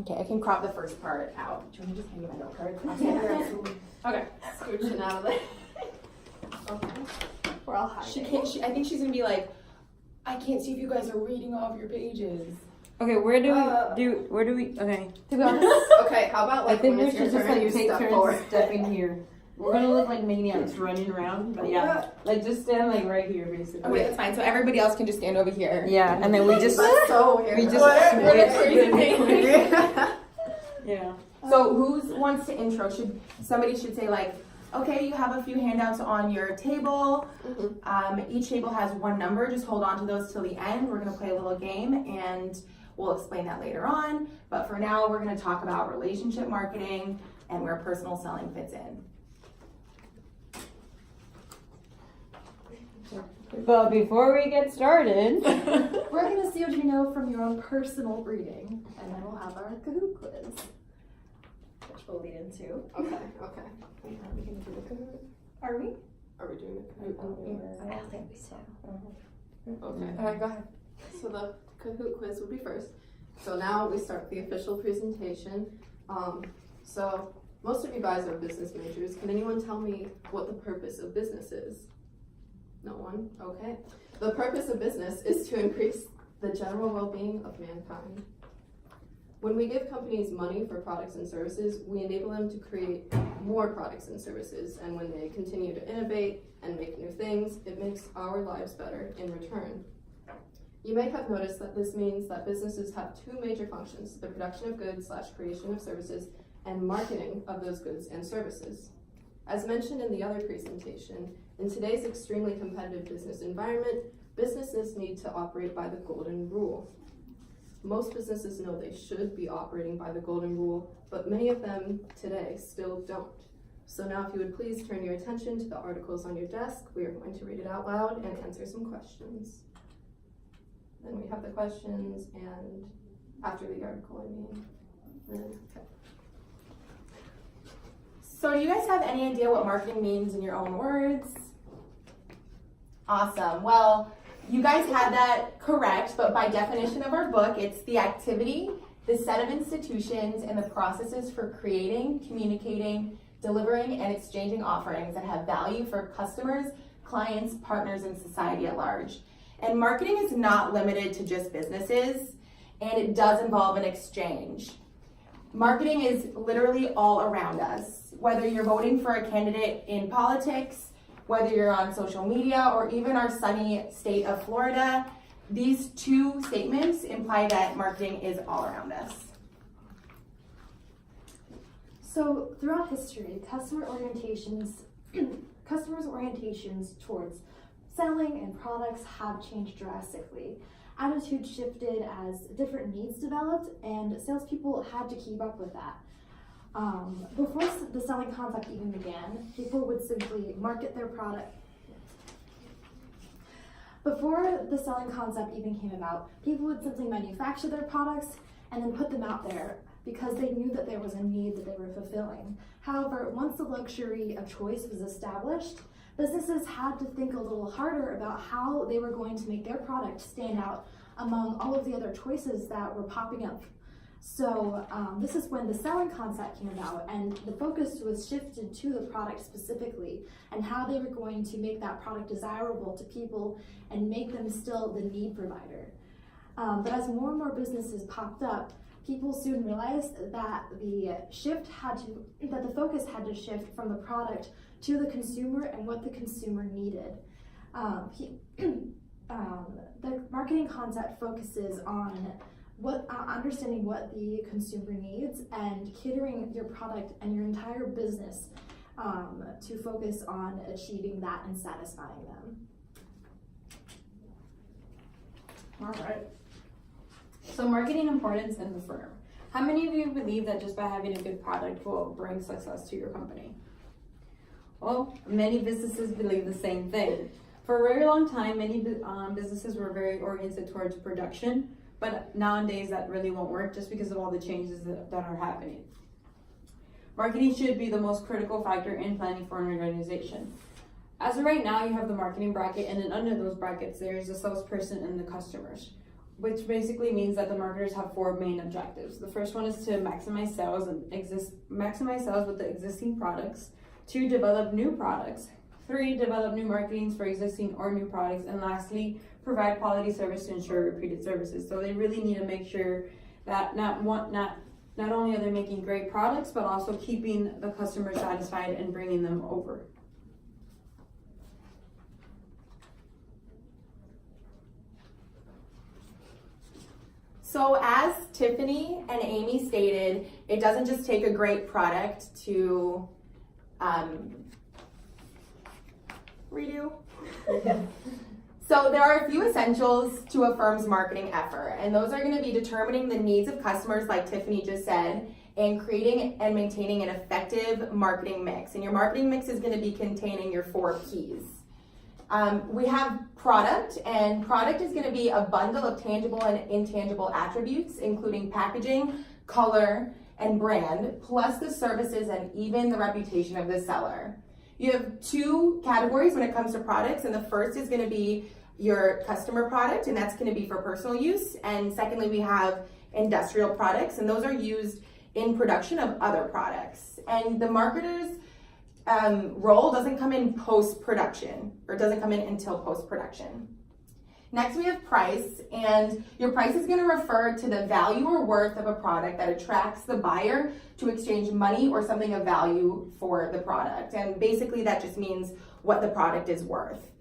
Okay, I can crop the first part out. Do you want to just hand me my note card? Okay. Scooching out of there. Okay. We're all hiding. I think she's gonna be like, I can't see if you guys are reading off your pages. Okay, where do we, okay. To be honest, Okay, how about I like think when we it's your should just turn, like you take step turns forward. stepping here. We're gonna look like maniacs running around, but yeah, like just stand like right here basically. okay, that's fine. So everybody else can just stand over here. Yeah, and then we just, That's so weird. we just yeah. So who wants to intro? Somebody should say like, okay, you have a few handouts on your table. Each table has one number. Just hold on to those till the end. We're gonna play a little game and we'll explain that later on. But for now, we're gonna talk about relationship marketing and where personal selling fits in. But before we get started, We're going to see what you know from your own personal reading, and then we'll have our Kahoot quiz, which we'll lead into. Okay. We can do the Kahoot. Are we? Are we doing the Kahoot? I don't think so. Okay. All right, go ahead. So the Kahoot quiz would be first. So now we start the official presentation. So most of you guys are business majors. Can anyone tell me what the purpose of business is? No one? Okay. The purpose of business is to increase the general well-being of mankind. When we give companies money for products and services, we enable them to create more products and services. And when they continue to innovate and make new things, it makes our lives better in return. You may have noticed that this means that businesses have two major functions: the production of goods / creation of services, and marketing of those goods and services. As mentioned in the other presentation, in today's extremely competitive business environment, businesses need to operate by the golden rule. Most businesses know they should be operating by the golden rule, but many of them today still don't. So now if you would please turn your attention to the articles on your desk, we are going to read it out loud and answer some questions. Then we have the questions, and after the article, okay. So do you guys have any idea what marketing means in your own words? Awesome. Well, you guys had that correct, but by definition of our book, it's the activity, the set of institutions, and the processes for creating, communicating, delivering, and exchanging offerings that have value for customers, clients, partners, and society at large. And marketing is not limited to just businesses, and it does involve an exchange. Marketing is literally all around us. Whether you're voting for a candidate in politics, whether you're on social media, or even our sunny state of Florida, these two statements imply that marketing is all around us. So throughout history, customers' orientations towards selling and products have changed drastically. Attitudes shifted as different needs developed, and salespeople had to keep up with that. Before the selling concept even began, people would simply market their product. Before the selling concept even came about, people would simply manufacture their products and then put them out there because they knew that there was a need that they were fulfilling. However, once the luxury of choice was established, businesses had to think a little harder about how they were going to make their product stand out among all of the other choices that were popping up. So this is when the selling concept came about, and the focus was shifted to the product specifically and how they were going to make that product desirable to people and make them still the need provider. But as more and more businesses popped up, people soon realized that the focus had to shift from the product to the consumer and what the consumer needed. The marketing concept focuses on understanding what the consumer needs and catering your product and your entire business to focus on achieving that and satisfying them. all right. So marketing importance in the firm. How many of you believe that just by having a good product will bring success to your company? Well, many businesses believe the same thing. For a very long time, many businesses were very oriented towards production, but nowadays that really won't work just because of all the changes that are happening. Marketing should be the most critical factor in planning for an organization. As of right now, you have the marketing bracket, and then under those brackets, there is a salesperson and the customers. which basically means that the marketers have 4 main objectives. The first one is to maximize sales with the existing products. 2, develop new products. 3, develop new marketings for existing or new products. And lastly, provide quality service to ensure repeated services. So they really need to make sure that not only are they making great products, but also keeping the customer satisfied and bringing them over. So as Tiffany and Amy stated, it doesn't just take a great product to redo. So there are a few essentials to a firm's marketing effort, and those are going to be determining the needs of customers, like Tiffany just said, and creating and maintaining an effective marketing mix. And your marketing mix is going to be containing your 4 Ps. We have product, and product is going to be a bundle of tangible and intangible attributes, including packaging, color, and brand, plus the services and even the reputation of the seller. You have 2 categories when it comes to products, and the first is going to be your customer product, and that's going to be for personal use. And secondly, we have industrial products, and those are used in production of other products. And the marketer's role doesn't come in post-production, or doesn't come in until post-production. Next, we have price, and your price is going to refer to the value or worth of a product that attracts the buyer to exchange money or something of value for the product. And basically, that just means what the product is worth.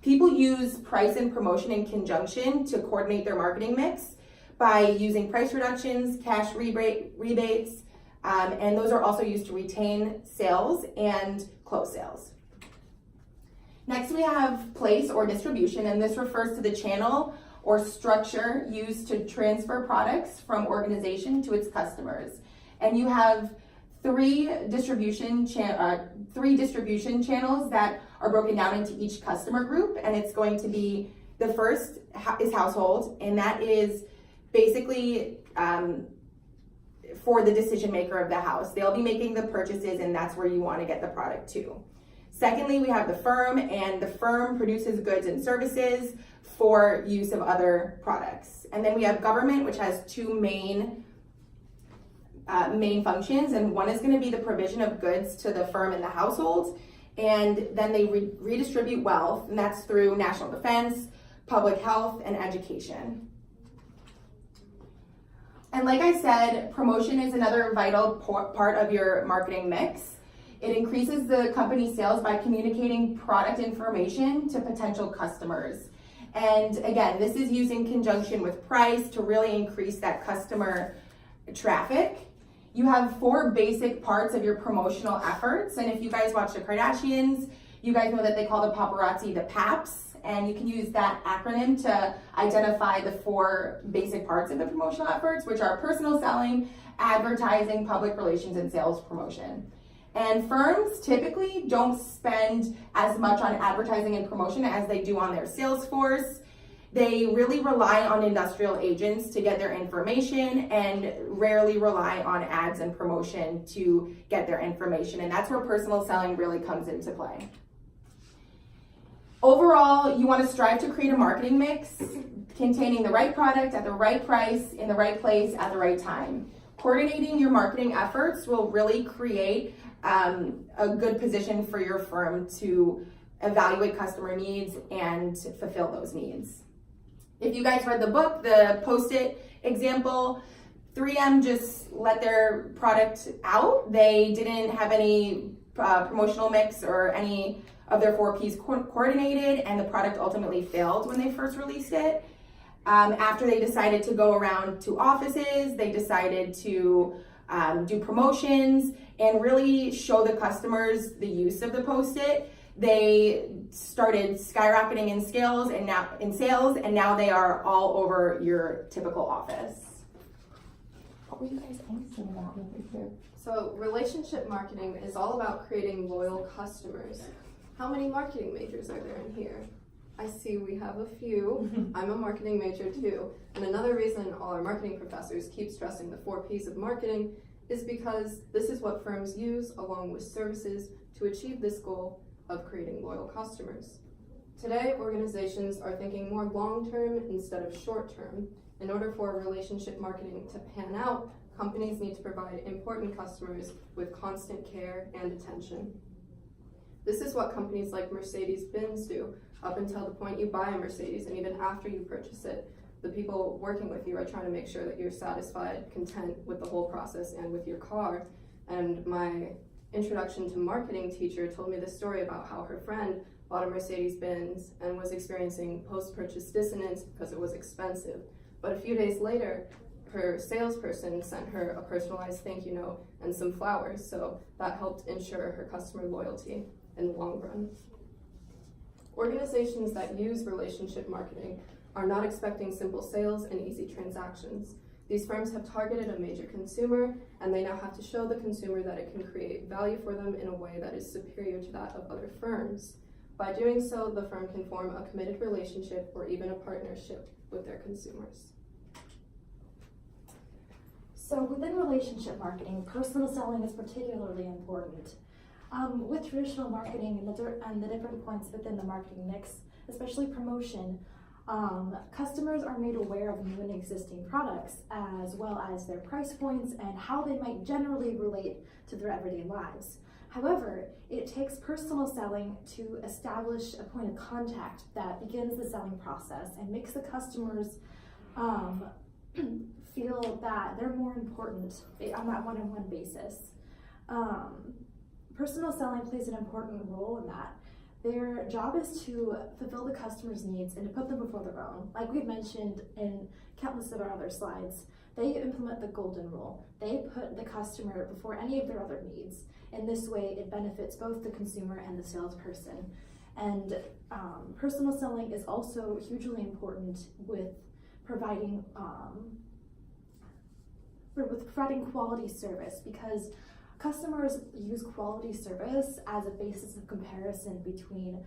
People use price and promotion in conjunction to coordinate their marketing mix by using price reductions, cash rebates, and those are also used to retain sales and close sales. Next, we have place or distribution, and this refers to the channel or structure used to transfer products from organization to its customers. And you have 3 distribution channels that are broken down into each customer group, and it's going to be, the first is household, and that is basically for the decision maker of the house. They'll be making the purchases, and that's where you want to get the product to. Secondly, we have the firm, and the firm produces goods and services for use of other products. And then we have government, which has 2 main functions, and one is going to be the provision of goods to the firm and the household, and then they redistribute wealth, and that's through national defense, public health, and education. And like I said, promotion is another vital part of your marketing mix. It increases the company's sales by communicating product information to potential customers. And again, this is used in conjunction with price to really increase that customer traffic. You have 4 basic parts of your promotional efforts. And if you guys watch the Kardashians, you guys know that they call the paparazzi the PAPs. And you can use that acronym to identify the 4 basic parts of the promotional efforts, which are personal selling, advertising, public relations, and sales promotion. And firms typically don't spend as much on advertising and promotion as they do on their sales force. They really rely on industrial agents to get their information and rarely rely on ads and promotion to get their information. And that's where personal selling really comes into play. Overall, you want to strive to create a marketing mix containing the right product at the right price, in the right place, at the right time. Coordinating your marketing efforts will really create a good position for your firm to evaluate customer needs and fulfill those needs. If you guys read the book, the Post-it example, 3M just let their product out. They didn't have any promotional mix or any of their 4 Ps coordinated, and the product ultimately failed when they first released it. After they decided to go around to offices, they decided to do promotions and really show the customers the use of the Post-it. They started skyrocketing in sales, and now they are all over your typical office. What were you guys asking about over here? So relationship marketing is all about creating loyal customers. How many marketing majors are there in here? I see we have a few. I'm a marketing major too. And another reason all our marketing professors keep stressing the 4 Ps of marketing is because this is what firms use along with services to achieve this goal of creating loyal customers. Today, organizations are thinking more long-term instead of short-term. In order for relationship marketing to pan out, companies need to provide important customers with constant care and attention. This is what companies like Mercedes-Benz do up until the point you buy a Mercedes, and even after you purchase it. The people working with you are trying to make sure that you're satisfied, content with the whole process and with your car. And my introduction to marketing teacher told me this story about how her friend bought a Mercedes-Benz and was experiencing post-purchase dissonance because it was expensive. But a few days later, her salesperson sent her a personalized thank you note and some flowers, so that helped ensure her customer loyalty in the long run. Organizations that use relationship marketing are not expecting simple sales and easy transactions. These firms have targeted a major consumer, and they now have to show the consumer that it can create value for them in a way that is superior to that of other firms. By doing so, the firm can form a committed relationship or even a partnership with their consumers. So within relationship marketing, personal selling is particularly important. With traditional marketing and the different points within the marketing mix, especially promotion, customers are made aware of new and existing products, as well as their price points and how they might generally relate to their everyday lives. However, it takes personal selling to establish a point of contact that begins the selling process and makes the customers feel that they're more important on that one-on-one basis. Personal selling plays an important role in that. Their job is to fulfill the customer's needs and to put them before their own. Like we've mentioned in countless of our other slides, they implement the golden rule. They put the customer before any of their other needs. In this way, it benefits both the consumer and the salesperson. And personal selling is also hugely important with providing quality service, because customers use quality service as a basis of comparison between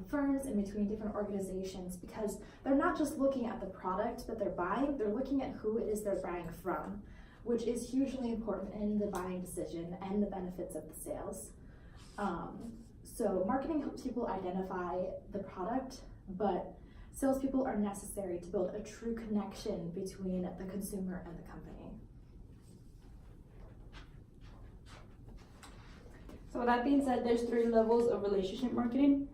firms and between different organizations, because they're not just looking at the product that they're buying, they're looking at who it is they're buying from, which is hugely important in the buying decision and the benefits of the sales. So marketing helps people identify the product, but salespeople are necessary to build a true connection between the consumer and the company. So with that being said, there's 3 levels of relationship marketing.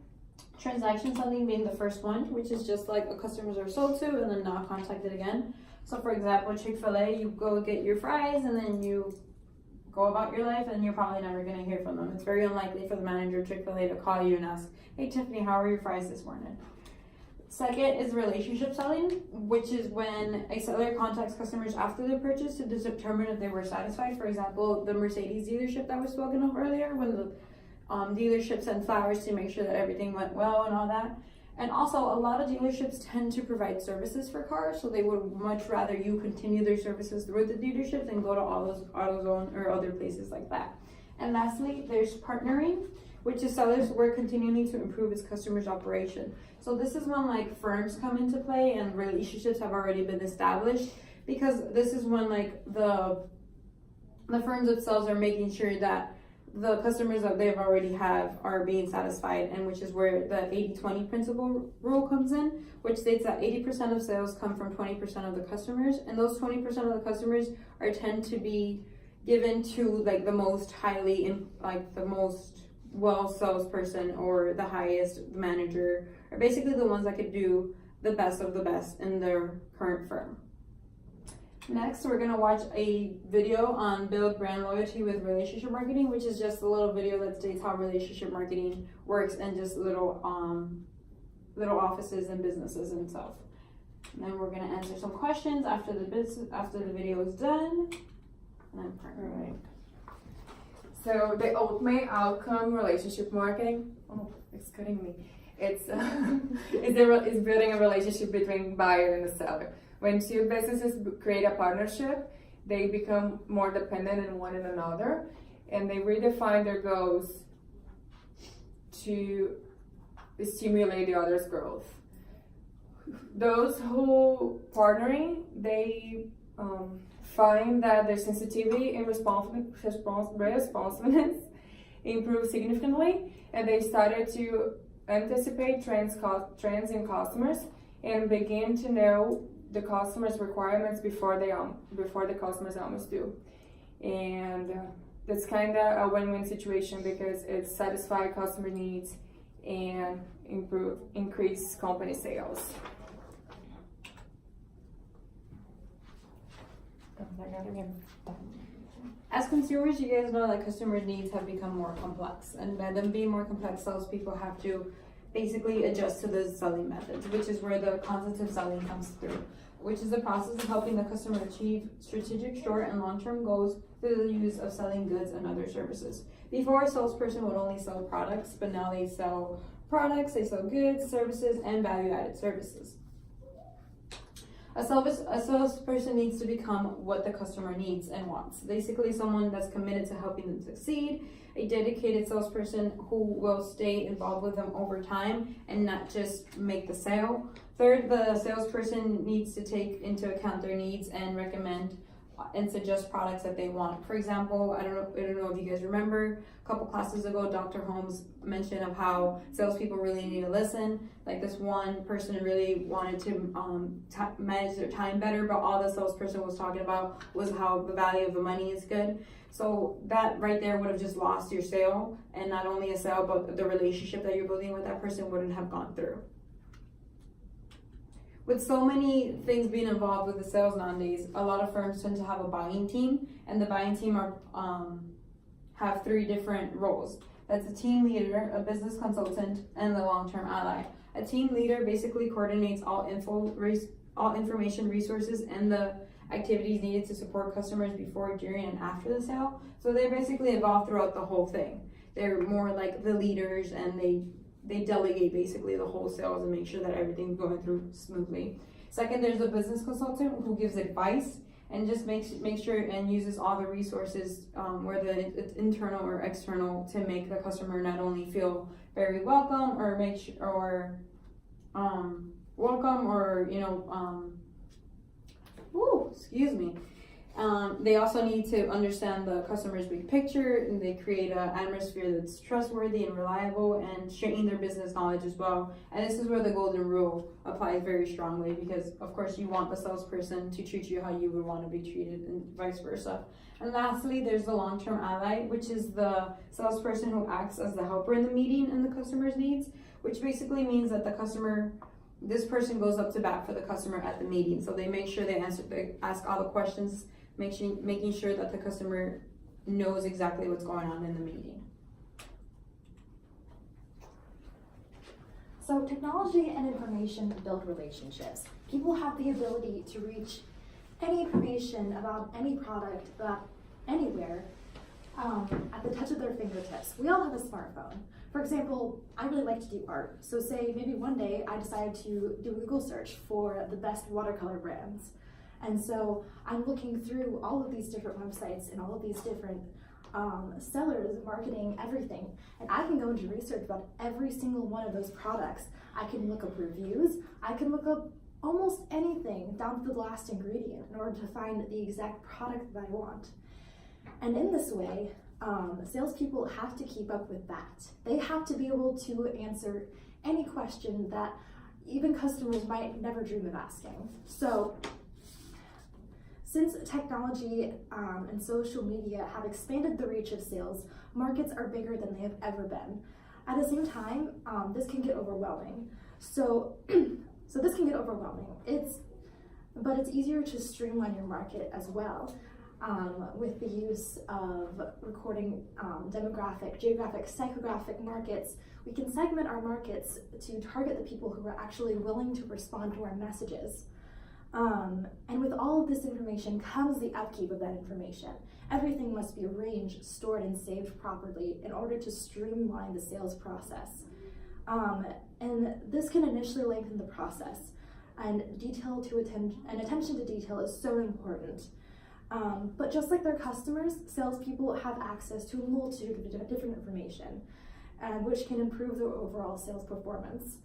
Transaction selling being the first one, which is just like a customers are sold to and then not contacted again. So for example, Chick-fil-A, you go get your fries and then you go about your life and you're probably never going to hear from them. It's very unlikely for the manager of Chick-fil-A to call you and ask, hey Tiffany, how are your fries this morning? Second is relationship selling, which is when a seller contacts customers after their purchase to determine if they were satisfied. For example, the Mercedes dealership that was spoken of earlier, when the dealership sent flowers to make sure that everything went well and all that. And also, a lot of dealerships tend to provide services for cars, so they would much rather you continue their services through the dealership than go to all those AutoZone or other places like that. And lastly, there's partnering, which is sellers work continually to improve its customer's operation. So this is when like firms come into play and relationships have already been established, because this is when like the firms themselves are making sure that the customers that they've already have are being satisfied, and which is where the 80-20 principle rule comes in, which states that 80% of sales come from 20% of the customers, and those 20% of the customers tend to be given to like the most the most well salesperson or the highest manager, or basically the ones that could do the best of the best in their current firm. Next, we're going to watch a video on build brand loyalty with relationship marketing, which is just a little video that states how relationship marketing works and just little offices and businesses and stuff. And then we're going to answer some questions after the video is done. And then Alright. So the ultimate outcome relationship marketing, oh, it's cutting me. It's is building a relationship between buyer and the seller. When two businesses create a partnership, they become more dependent on one another, and they redefine their goals to stimulate the other's growth. Those who partnering, they find that their sensitivity and responsiveness improved significantly, and they started to anticipate trends in customers and begin to know the customer's requirements before the customers almost do. And that's kind of a win-win situation because it satisfies customer needs and increase company sales. As consumers, you guys know that customer needs have become more complex, and by them being more complex, salespeople have to basically adjust to those selling methods, which is where the consultative selling comes through, which is the process of helping the customer achieve strategic short and long-term goals through the use of selling goods and other services. Before, a salesperson would only sell products, but now they sell products, they sell goods, services, and value-added services. A salesperson needs to become what the customer needs and wants. Basically, someone that's committed to helping them succeed, a dedicated salesperson who will stay involved with them over time and not just make the sale. Third, the salesperson needs to take into account their needs and recommend and suggest products that they want. For example, I don't know if you guys remember, a couple classes ago, Dr. Holmes mentioned of how salespeople really need to listen. Like this one person really wanted to manage their time better, but all the salesperson was talking about was how the value of the money is good. So that right there would have just lost your sale, and not only a sale, but the relationship that you're building with that person wouldn't have gone through. With so many things being involved with the sales nowadays, a lot of firms tend to have a buying team, and the buying team have 3 different roles. That's a team leader, a business consultant, and the long-term ally. A team leader basically coordinates all information resources and the activities needed to support customers before, during, and after the sale. So they're basically involved throughout the whole thing. They're more like the leaders, and they delegate basically the whole sales and make sure that everything's going through smoothly. Second, there's a business consultant who gives advice and just makes sure and uses all the resources, whether it's internal or external, to make the customer not only feel very welcome or they also need to understand the customer's big picture, and they create an atmosphere that's trustworthy and reliable, and strengthen their business knowledge as well. And this is where the golden rule applies very strongly, because of course you want the salesperson to treat you how you would want to be treated, and vice versa. And lastly, there's the long-term ally, which is the salesperson who acts as the helper in the meeting and the customer's needs, which basically means that this person goes up to bat for the customer at the meeting. So they make sure they ask all the questions, making sure that the customer knows exactly what's going on in the meeting. So technology and information build relationships. People have the ability to reach any information about any product, about anywhere, at the touch of their fingertips. We all have a smartphone. For example, I really like to do art. So say maybe one day I decide to do a Google search for the best watercolor brands. And so I'm looking through all of these different websites and all of these different sellers, marketing, everything. And I can go into research about every single one of those products. I can look up reviews. I can look up almost anything down to the last ingredient in order to find the exact product that I want. And in this way, salespeople have to keep up with that. They have to be able to answer any question that even customers might never dream of asking. So, since technology and social media have expanded the reach of sales, markets are bigger than they have ever been. At the same time, this can get overwhelming. So this can get overwhelming. But it's easier to streamline your market as well. With the use of recording demographic, geographic, psychographic markets, we can segment our markets to target the people who are actually willing to respond to our messages. And with all of this information comes the upkeep of that information. Everything must be arranged, stored, and saved properly in order to streamline the sales process. And this can initially lengthen the process, and attention to detail is so important. But just like their customers, salespeople have access to a multitude of different information, which can improve their overall sales performance.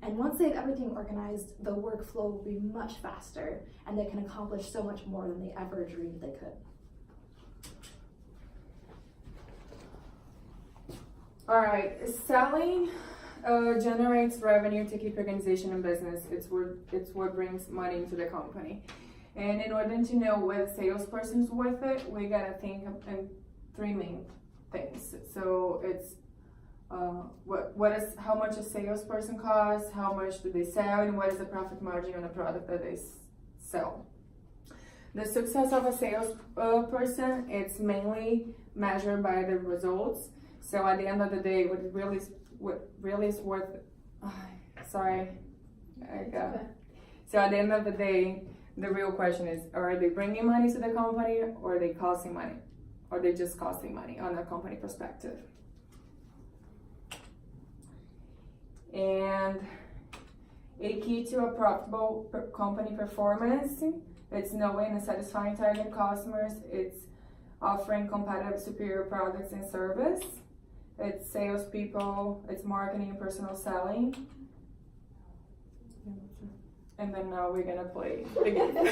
And once they have everything organized, the workflow will be much faster, and they can accomplish so much more than they ever dreamed they could. All right, selling generates revenue to keep organization in business. It's what brings money into the company. And in order to know whether a salesperson's worth it, we gotta think in three main things. So it's how much a salesperson costs, how much do they sell, and what is the profit margin on the product that they sell. The success of a sales person, it's mainly measured by the results. So at the end of the day, what really is worth. Sorry. So at the end of the day, the real question is: are they bringing money to the company, or are they costing money, or are they just costing money on a company perspective? And a key to a profitable company performance, it's knowing and satisfying target customers. It's offering competitive, superior products and service. It's salespeople. It's marketing and personal selling. And then now we're gonna play the game.